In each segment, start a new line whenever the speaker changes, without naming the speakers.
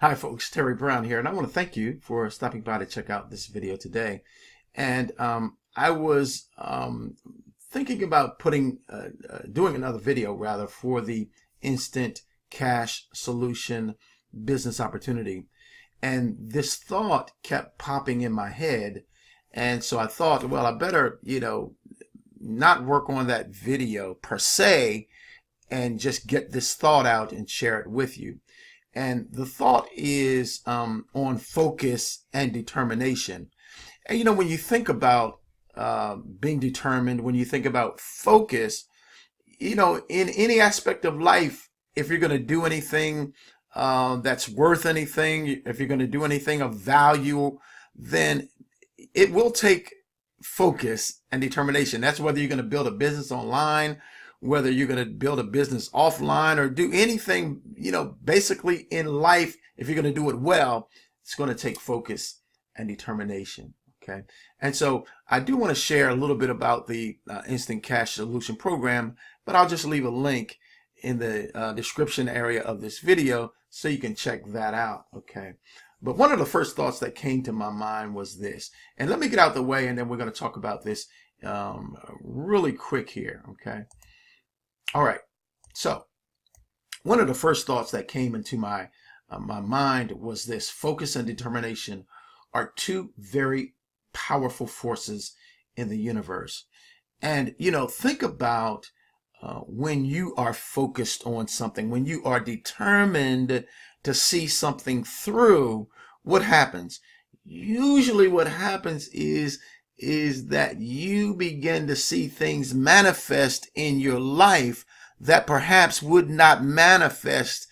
Hi folks, Terry Brown here, and I want to thank you for stopping by to check out this video today. And I was thinking about doing another video rather for the instant cash solution business opportunity. And this thought kept popping in my head. And so I thought, well, I better, not work on that video per se and just get this thought out and share it with you. And the thought is on focus and determination. And when you think about being determined, when you think about focus, in any aspect of life, if you're going to do anything that's worth anything, if you're going to do anything of value, then it will take focus and determination. That's whether you're going to build a business online, whether you're going to build a business offline, or do anything, basically in life. If you're going to do it well, it's going to take focus and determination. Okay. And so I do want to share a little bit about the Instant Cash Solution Program, but I'll just leave a link in the description area of this video so you can check that out. Okay. But one of the first thoughts that came to my mind was this, and let me get out the way, and then we're going to talk about this really quick here. Okay. All right. So one of the first thoughts that came into my mind was this: focus and determination are two very powerful forces in the universe. And, think about when you are focused on something, when you are determined to see something through, what happens? Usually what happens is that you begin to see things manifest in your life that perhaps would not manifest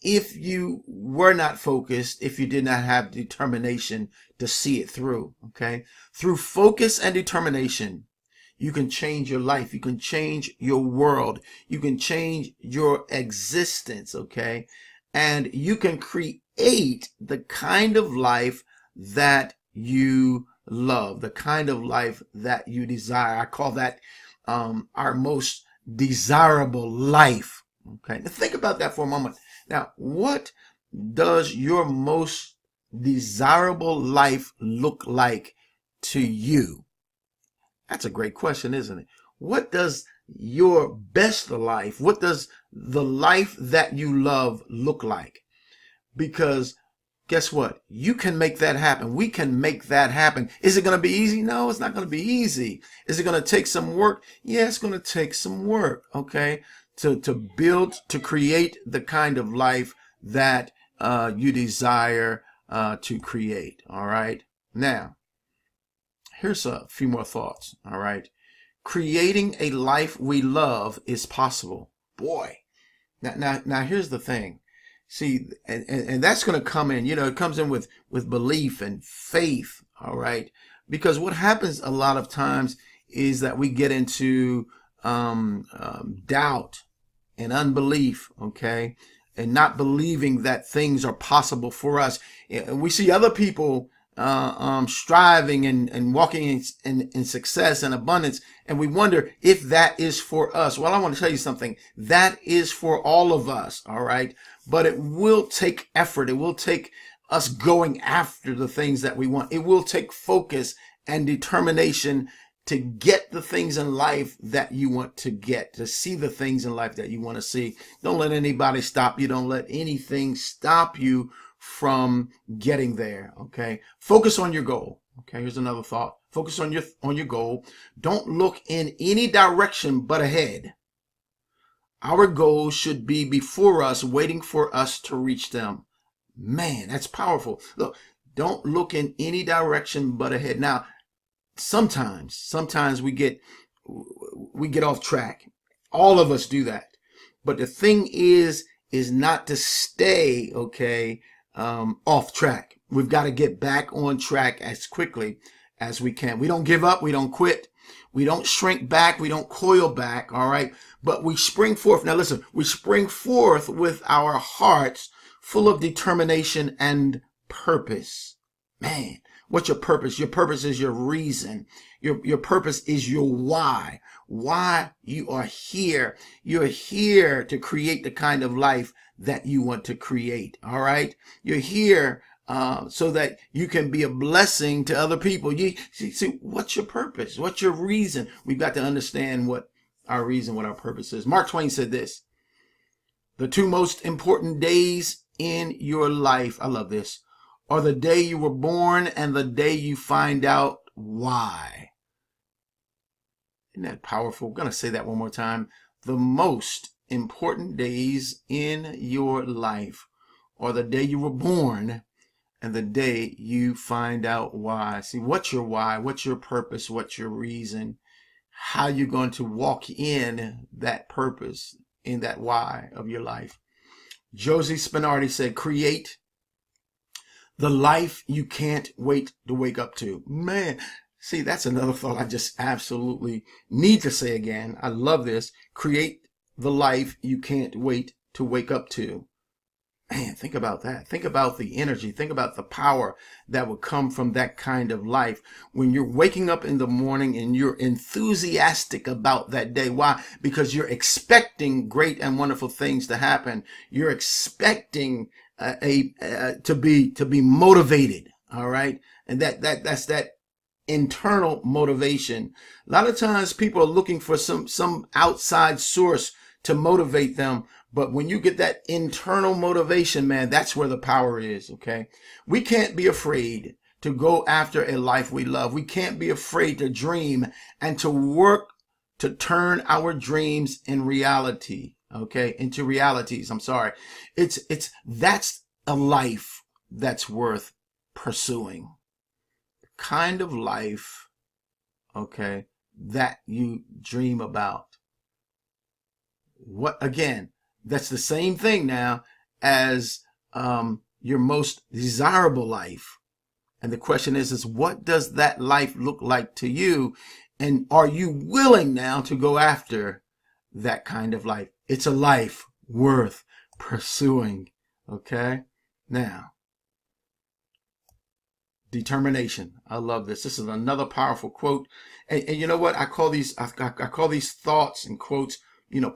if you were not focused, if you did not have determination to see it through. Okay. Through focus and determination, you can change your life. You can change your world. You can change your existence. Okay. And you can create the kind of life that you love, the kind of life that you desire. I call that our most desirable life. Okay. Now think about that for a moment. Now, what does your most desirable life look like to you? That's a great question, isn't it? What does your best life, what does the life that you love look like? Because guess what? You can make that happen. We can make that happen. Is it going to be easy? No, it's not going to be easy. Is it going to take some work? Yeah, it's going to take some work. Okay. To build, to create the kind of life that you desire to create. All right. Now, here's a few more thoughts. All right. Creating a life we love is possible. Boy. Now here's the thing. See, and that's going to come in, it comes in with belief and faith. All right. Because what happens a lot of times is that we get into doubt and unbelief. Okay. And not believing that things are possible for us. We see other people striving and walking in success and abundance, and we wonder if that is for us. Well, I want to tell you something. That is for all of us, all right? But it will take effort. It will take us going after the things that we want. It will take focus and determination to get the things in life that you want to get, to see the things in life that you want to see. Don't let anybody stop you. Don't let anything stop you from getting there. Okay. Focus on your goal. Okay. Here's another thought. Focus on your goal. Don't look in any direction but ahead. Our goals should be before us, waiting for us to reach them. Man, that's powerful. Look, don't look in any direction but ahead. Now, sometimes we get off track. All of us do that. But the thing is not to stay, okay, off track. We've got to get back on track as quickly as we can. We don't give up. We don't quit. We don't shrink back. We don't coil back. All right. But we spring forth. Now listen, we spring forth with our hearts full of determination and purpose. Man, What's your purpose? Your purpose is your reason. Your purpose is your why. Why you are here. You're here to create the kind of life that you want to create. All right. You're here so that you can be a blessing to other people. You see, what's your purpose? What's your reason? We've got to understand what our reason, what our purpose is. Mark Twain said this: the two most important days in your life, I love this, are the day you were born and the day you find out why. Isn't that powerful? I'm going to say that one more time. The most important days in your life are the day you were born and the day you find out why. See, what's your why? What's your purpose? What's your reason? How you're going to walk in that purpose, in that why of your life. Josie Spinardi said, create the life you can't wait to wake up to. Man, see, that's another thought I just absolutely need to say again. I love this. Create the life you can't wait to wake up to. Man, think about that. Think about the energy. Think about the power that would come from that kind of life. When you're waking up in the morning and you're enthusiastic about that day. Why? Because you're expecting great and wonderful things to happen. You're expecting to be motivated. All right. And that's that internal motivation. A lot of times people are looking for some outside source to motivate them. But when you get that internal motivation, man, that's where the power is. Okay. We can't be afraid to go after a life we love. We can't be afraid to dream and to work to turn our dreams in reality. Okay. Into realities. I'm sorry. That's a life that's worth pursuing. The kind of life, okay, that you dream about. What, again, that's the same thing now as your most desirable life. And the question is what does that life look like to you? And are you willing now to go after that kind of life? It's a life worth pursuing. Okay. Now, determination. I love this. This is another powerful quote. And you know what? I call these thoughts and quotes,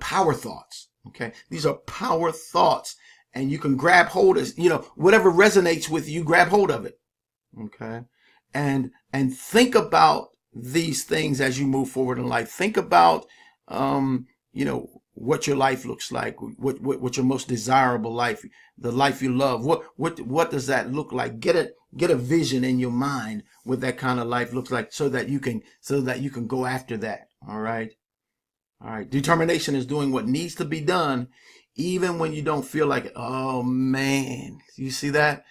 power thoughts. Okay. These are power thoughts, and you can grab hold of, whatever resonates with you, grab hold of it. Okay. And think about these things as you move forward in life. Think about, what your life looks like, what your most desirable life, the life you love. What does that look like? Get a vision in your mind what that kind of life looks like so that you can go after that. All right. All right. Determination is doing what needs to be done, even when you don't feel like it. Oh man. You see that?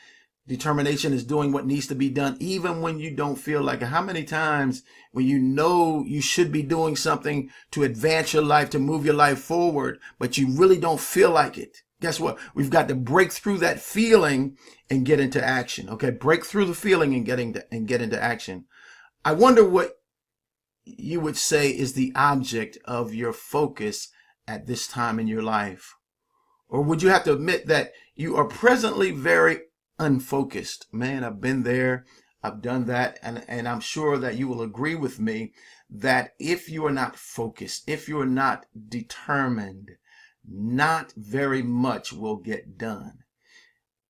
Determination is doing what needs to be done, even when you don't feel like it. How many times when you know you should be doing something to advance your life, to move your life forward, but you really don't feel like it? Guess what? We've got to break through that feeling and get into action. Okay. Break through the feeling and get into action. I wonder what you would say is the object of your focus at this time in your life. Or would you have to admit that you are presently very unfocused? Man, I've been there. I've done that. And I'm sure that you will agree with me that if you are not focused, if you are not determined, not very much will get done.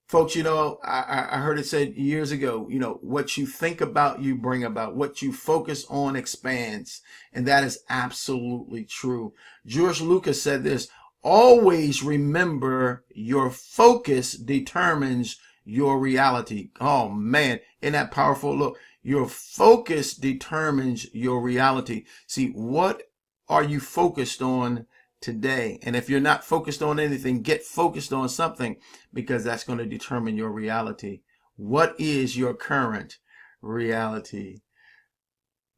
Folks, I heard it said years ago, what you think about, you bring about. What you focus on expands. And that is absolutely true. George Lucas said this: always remember your focus determines your reality. Oh man, isn't that powerful? Look, your focus determines your reality. See, what are you focused on today? And if you're not focused on anything, get focused on something, because that's going to determine your reality. What is your current reality?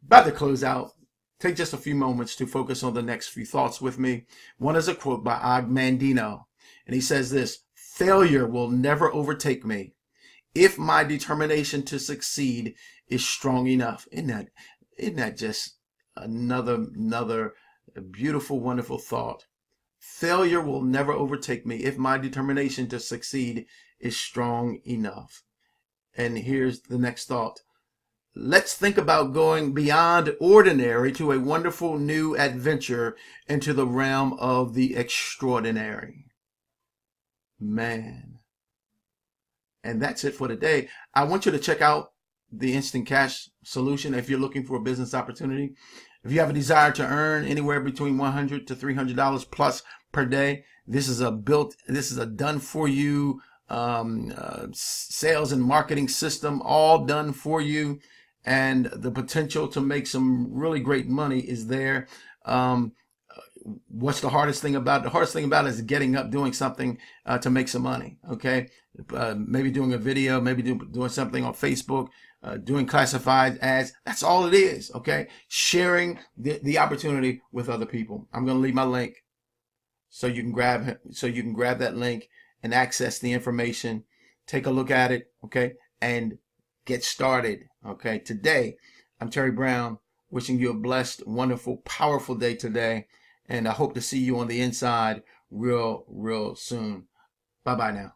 About to close out. Take just a few moments to focus on the next few thoughts with me. One is a quote by Og Mandino, and he says this: failure will never overtake me if my determination to succeed is strong enough. Isn't that just another beautiful, wonderful thought? Failure will never overtake me if my determination to succeed is strong enough. And here's the next thought: let's think about going beyond ordinary to a wonderful new adventure into the realm of the extraordinary. Man. And that's it for today. I want you to check out the Instant Cash solution if you're looking for a business opportunity. If you have a desire to earn anywhere between $100 to $300 plus per day, this is a done for you sales and marketing system, all done for you, and the potential to make some really great money is there. What's the hardest thing about it? The hardest thing about it is getting up, doing something to make some money. Okay, maybe doing a video, maybe doing something on Facebook, doing classified ads. That's all it is. Okay, sharing the opportunity with other people. I'm going to leave my link so you can grab that link and access the information. Take a look at it. Okay, and get started. Okay, today I'm Terry Brown, wishing you a blessed, wonderful, powerful day today. And I hope to see you on the inside real soon. Bye-bye now.